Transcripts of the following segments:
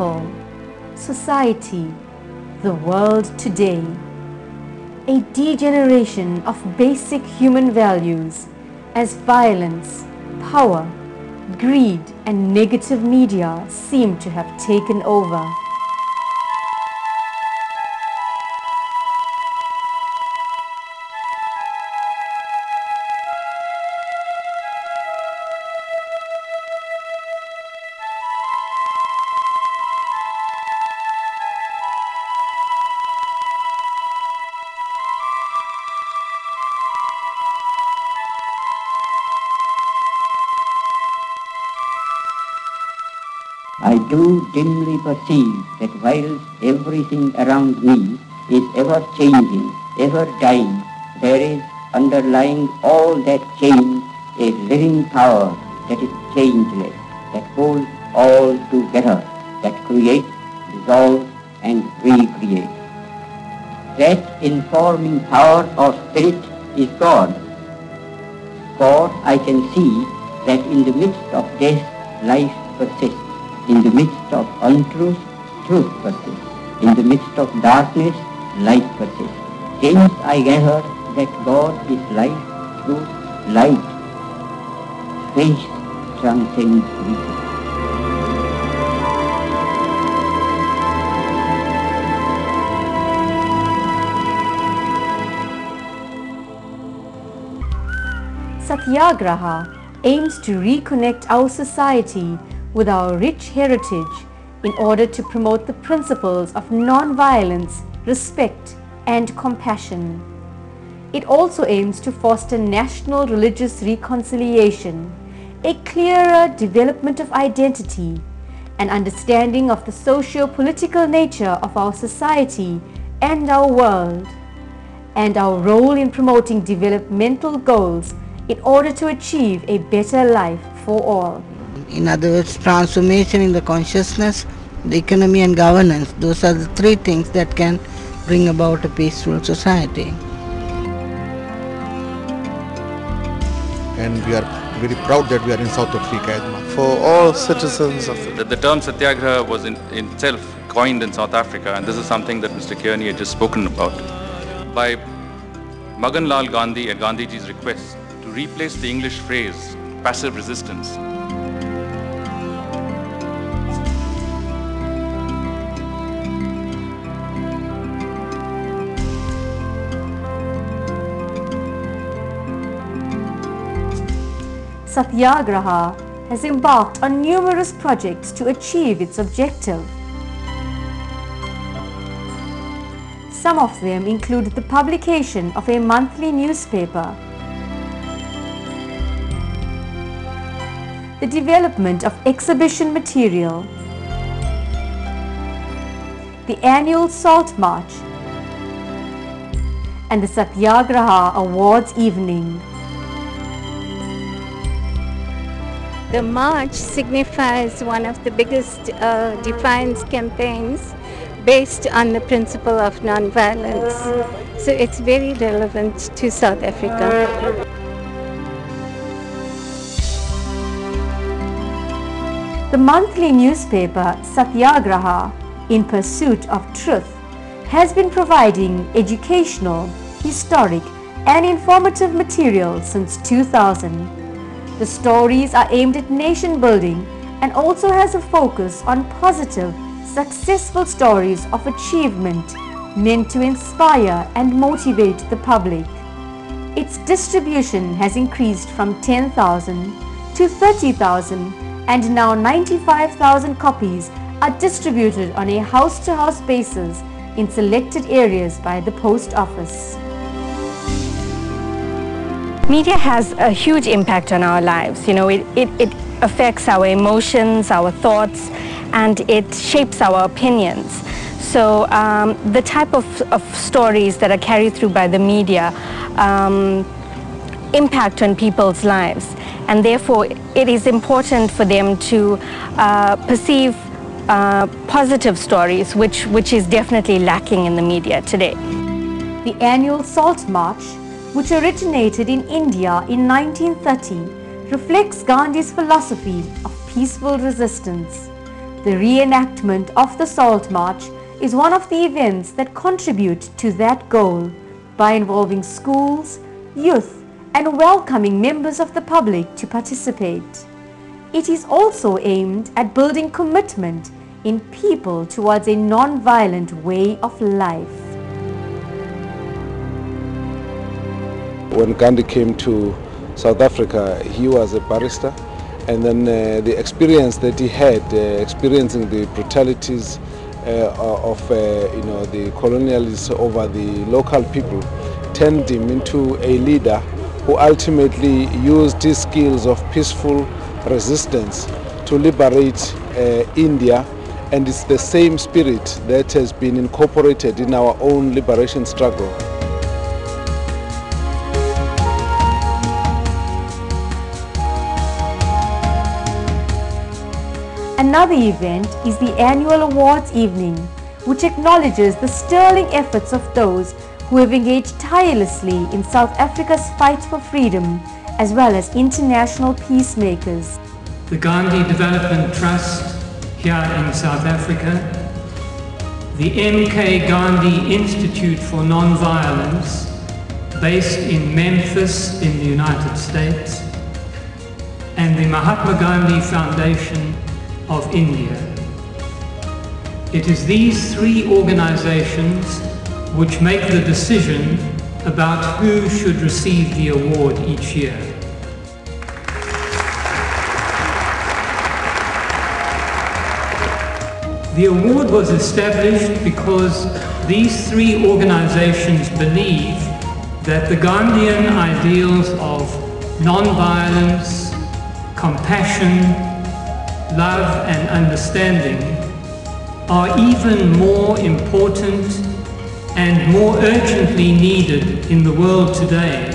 people, society, the world today. A degeneration of basic human values as violence, power, greed and negative media seem to have taken over. I do dimly perceive that whilst everything around me is ever changing, ever dying, there is underlying all that change a living power that is changeless, that holds all together, that creates, dissolves and recreates. That informing power or spirit is God. For I can see that in the midst of death, life persists. In the midst of untruth, truth persists. In the midst of darkness, light persists. Hence I gather that God is life, truth, light. Faith transcends reason. Satyagraha aims to reconnect our society with our rich heritage in order to promote the principles of non-violence, respect and compassion. It also aims to foster national religious reconciliation, a clearer development of identity, an understanding of the socio-political nature of our society and our world, and our role in promoting developmental goals in order to achieve a better life for all. In other words, transformation in the consciousness, the economy and governance. Those are the three things that can bring about a peaceful society. And we are very proud that we are in South Africa. For all citizens of the term Satyagraha was in itself coined in South Africa, and this is something that Mr. Kearney had just spoken about, by Magan Lal Gandhi at Gandhiji's request to replace the English phrase passive resistance. Satyagraha has embarked on numerous projects to achieve its objective. Some of them include the publication of a monthly newspaper, the development of exhibition material, the annual Salt March, and the Satyagraha Awards evening. The march signifies one of the biggest defiance campaigns based on the principle of non-violence. So it's very relevant to South Africa. The monthly newspaper Satyagraha, in pursuit of truth, has been providing educational, historic and informative material since 2000. The stories are aimed at nation building and also has a focus on positive, successful stories of achievement meant to inspire and motivate the public. Its distribution has increased from 10,000 to 30,000 and now 95,000 copies are distributed on a house-to-house basis in selected areas by the post office. Media has a huge impact on our lives. You know, it affects our emotions, our thoughts, and it shapes our opinions. So the type of stories that are carried through by the media impact on people's lives, and therefore it is important for them to perceive positive stories, which is definitely lacking in the media today. The annual Salt March, which originated in India in 1930, reflects Gandhi's philosophy of peaceful resistance. The reenactment of the Salt March is one of the events that contribute to that goal by involving schools, youth, and welcoming members of the public to participate. It is also aimed at building commitment in people towards a non-violent way of life. When Gandhi came to South Africa, he was a barrister, and then the experience that he had, experiencing the brutalities of the colonialists over the local people, turned him into a leader who ultimately used his skills of peaceful resistance to liberate India, and it's the same spirit that has been incorporated in our own liberation struggle. Another event is the annual awards evening, which acknowledges the sterling efforts of those who have engaged tirelessly in South Africa's fight for freedom, as well as international peacemakers. The Gandhi Development Trust here in South Africa, the MK Gandhi Institute for Nonviolence, based in Memphis in the United States, and the Mahatma Gandhi Foundation of India. It is these three organizations which make the decision about who should receive the award each year. The award was established because these three organizations believe that the Gandhian ideals of non-violence, compassion, love and understanding are even more important and more urgently needed in the world today.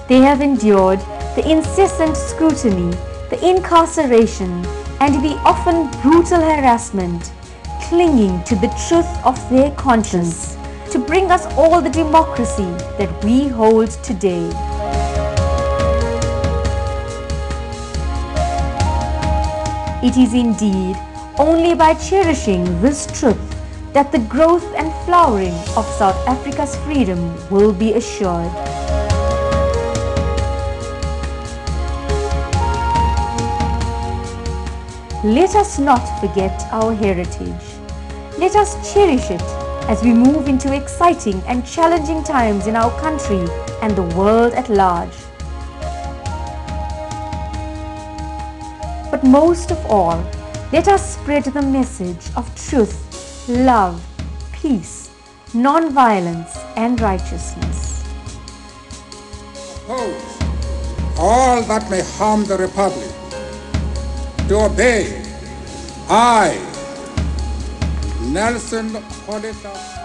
They have endured the incessant scrutiny, the incarceration, and the often brutal harassment, clinging to the truth of their conscience to bring us all the democracy that we hold today. It is indeed only by cherishing this truth that the growth and flowering of South Africa's freedom will be assured. Let us not forget our heritage. Let us cherish it as we move into exciting and challenging times in our country and the world at large. But most of all, let us spread the message of truth, love, peace, non-violence, and righteousness. Oppose all that may harm the Republic. To obey, I, Nelson Hollister.